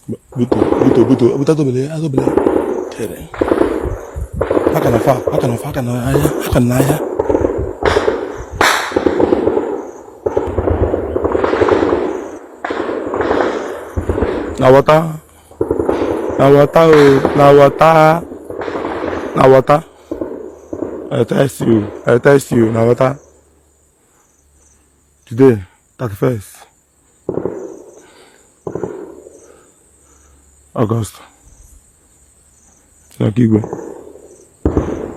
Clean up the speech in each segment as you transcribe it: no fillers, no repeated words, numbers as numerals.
Buto Azobele. Tere. Hakanaya. Nawata. I test you, Nawata. Today, 31st August. Okigwe.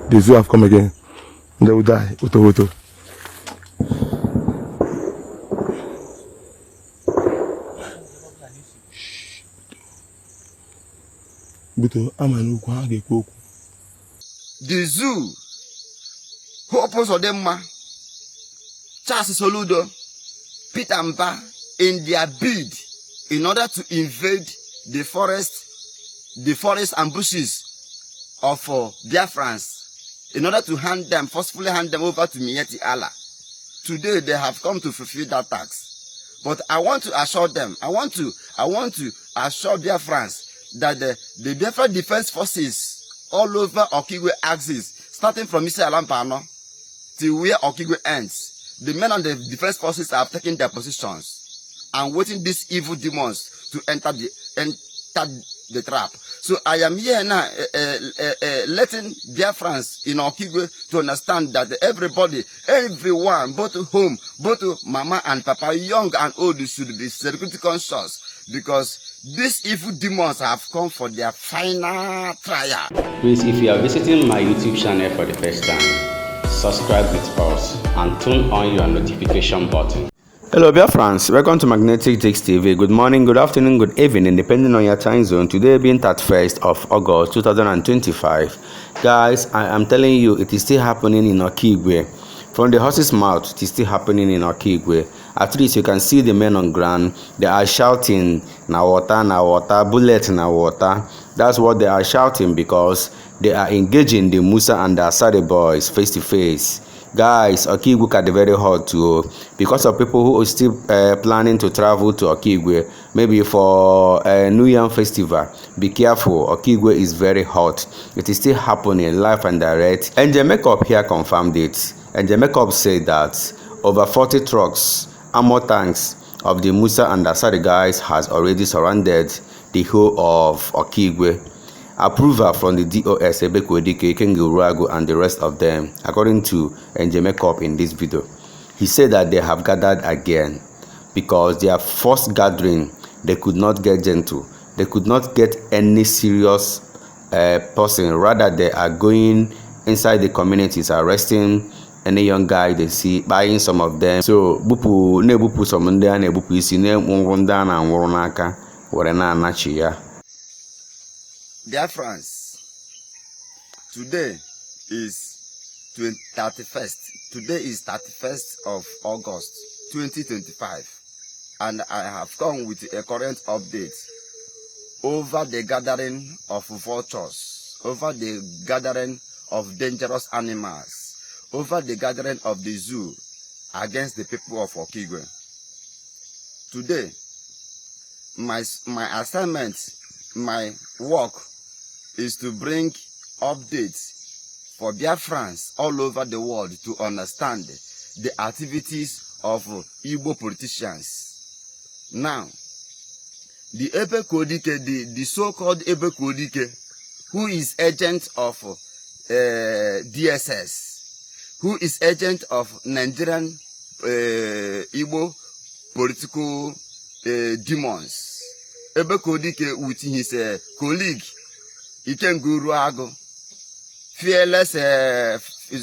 The zoo have come again. They will die. Uto. The zoo who oppose Odemma, Charles Soludo, Peter Mba in their bid in order to invade the forest and bushes of Biafrans, in order to forcefully hand them over to Miyetti Allah. Today they have come to fulfill that task. But I want to assure them, I want to assure Biafrans that the Biafra Defense Forces all over Okigwe axis, starting from Mr. Alampano till where Okigwe ends, the men on the defense forces have taken their positions and waiting these evil demons to enter the trap. So I am here now letting Biafrans in Okigwe to understand that everyone, both home, both mama and papa, young and old, should be security conscious, because these evil demons have come for their final trial. Please, if you are visiting my YouTube channel for the first time, subscribe with us and turn on your notification button. Hello Biafrans, welcome to Magnetic Takes TV. Good morning, good afternoon, good evening, depending on your time zone. Today being 31st of August 2025. Guys, I am telling you, it is still happening in Okigwe. From the horse's mouth, it is still happening in Okigwe. At least you can see the men on ground. They are shouting, na water, bullet, na water. That's what they are shouting, because they are engaging the Musa and the Asari boys face to face. Guys, Okigwe can be very hot too, because of people who are still planning to travel to Okigwe, maybe for a New Year festival. Be careful, Okigwe is very hot. It is still happening live and direct. And the makeup here confirmed it. And the makeup said that over 40 trucks, armor tanks of the Musa and Asari guys has already surrounded the whole of Okigwe. Approval from the DOS, Ebekwedike, Kengurago, and the rest of them, according to Njemekop in this video. He said that they have gathered again because their first gathering, they could not get gentle. They could not get any serious person. Rather, they are going inside the communities, arresting any young guy they see, buying some of them. So, bupu some there, bupu isi ne mwunda na mwunaka, warena anachiya. Biafrans, today is 31st. Today is 31st of August 2025, and I have come with a current update over the gathering of vultures, over the gathering of dangerous animals, over the gathering of the zoo against the people of Okigwe. Today, my assignment, my work is to bring updates for Biafrans all over the world to understand the activities of Igbo politicians. Now, the Ebekwedike, the so-called Ebekwedike, who is agent of DSS, who is agent of Nigerian Igbo political demons. Ebekwedike with his colleague, Ikenguru fearless,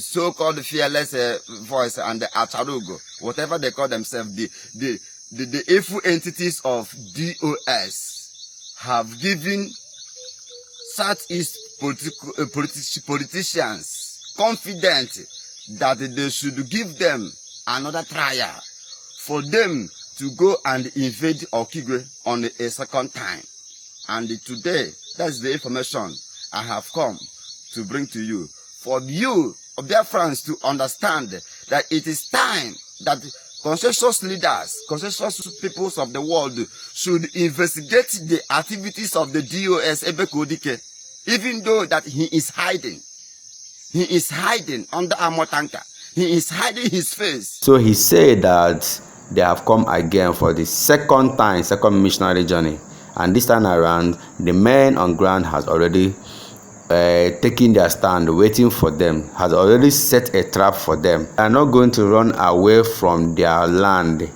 so-called fearless voice, and the Acharugo, whatever they call themselves, the evil entities of DOS have given Southeast politicians confident that they should give them another trial for them to go and invade Okigwe on a second time. And today, that's the information I have come to bring to you. For you, Biafrans, to understand that it is time that consensus leaders, consensus peoples of the world should investigate the activities of the DOS Ebekodike, even though that he is hiding. He is hiding under armor tanker. He is hiding his face. So he said that they have come again for the second missionary journey. And this time around, the men on ground has already taken their stand, waiting for them, has already set a trap for them. They are not going to run away from their land.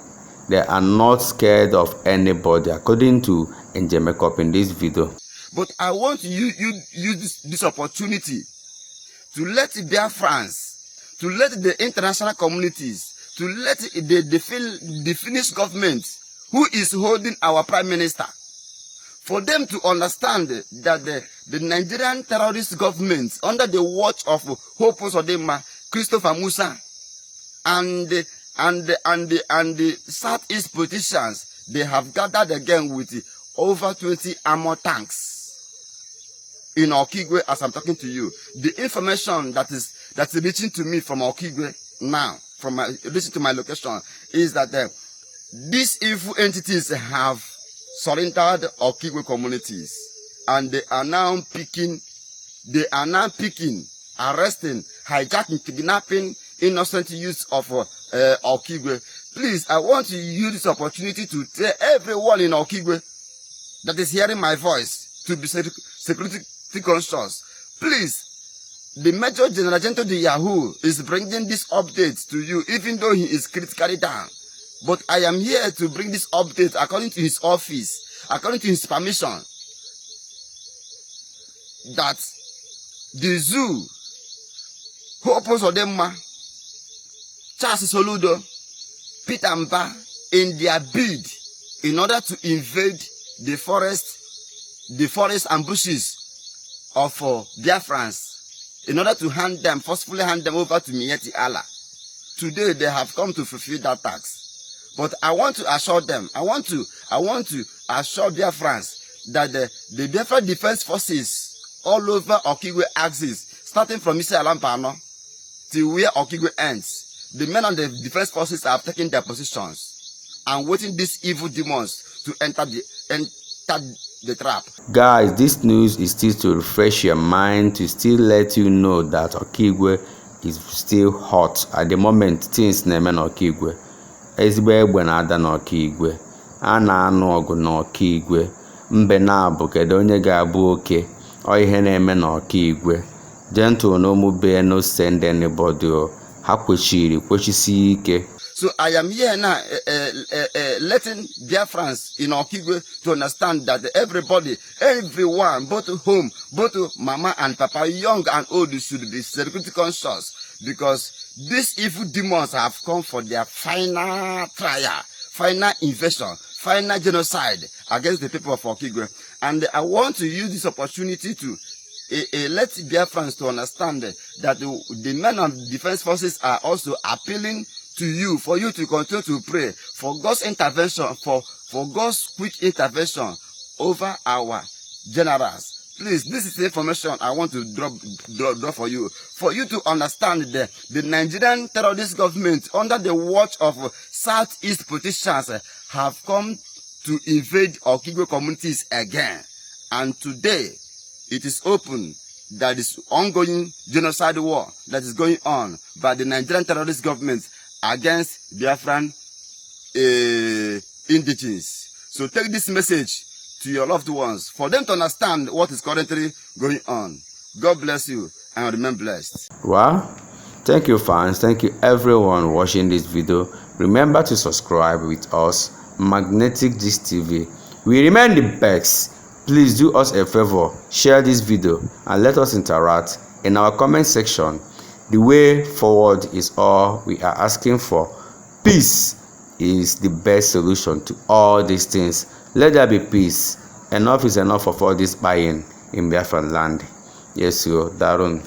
They are not scared of anybody, according to Njemekop in this video. But I want you use this opportunity to let the Biafrans, to let the international communities, to let the Finnish government, who is holding our prime minister, for them to understand that the Nigerian terrorist government, under the watch of Hopos Odema, Christopher Musa, and the Southeast politicians, they have gathered again with over 20 armor tanks in Okigwe. As I'm talking to you, the information that's reaching to me from Okigwe now, reaching to my location, is that these evil entities have surrendered Okigwe communities, and they are now picking, arresting, hijacking, kidnapping innocent youths of Okigwe. Please, I want to use this opportunity to tell everyone in Okigwe that is hearing my voice to be security conscious. Please, the Major General Agent of the Yahoo is bringing this update to you, even though he is critically down. But I am here to bring this update according to his office, according to his permission, that the zoo, Hopos Odema, Charles Soludo, Peter Mba, in their bid in order to invade the forest and bushes of Biafrans, in order to forcefully hand them over to Mieti Allah. Today they have come to fulfill that task. But I want to assure them, I want to assure Biafrans that the Biafra defense forces all over Okigwe axis, starting from Mr. Alampano till where Okigwe ends, the men on the defense forces have taken their positions and waiting these evil demons to enter the trap. Guys, this news is still to refresh your mind, to still let you know that Okigwe is still hot at the moment. Things nemen Okigwe. Ezigbo egbe na-ada n'Okigwe, a na-anụ ọgụ n'Okigwe, mbe na-abụ kedu onye ga-abụ oke, ọ ihe na-eme n'Okigwe. Gentle no mube no send anybody, ha kwechisi ike. So I am here now letting Biafrans in Okigwe to understand that everybody, everyone, both home, both mama and papa, young and old, should be security conscious, because these evil demons have come for their final trial, final invasion, final genocide against the people of Okigwe. And I want to use this opportunity to let Biafrans to understand that the men of defense forces are also appealing to you, for you to continue to pray for God's intervention, for God's quick intervention over our generals. Please, this is the information I want to drop for you to understand that the Nigerian terrorist government, under the watch of Southeast politicians, have come to invade Okigwe communities again. And today, it is open that this ongoing genocide war that is going on by the Nigerian terrorist government against Biafran indigenes. So take this message to your loved ones, for them to understand what is currently going on. God bless you and remain blessed. Well, thank you fans, thank you everyone watching this video. Remember to subscribe with us, Magnetic Gist TV. We remain the best. Please do us a favor, share this video and let us interact in our comment section. The way forward is all we are asking for. Peace is the best solution to all these things. Let there be peace. Enough is enough of all this buying in Biafran land. Yes, you, Darun.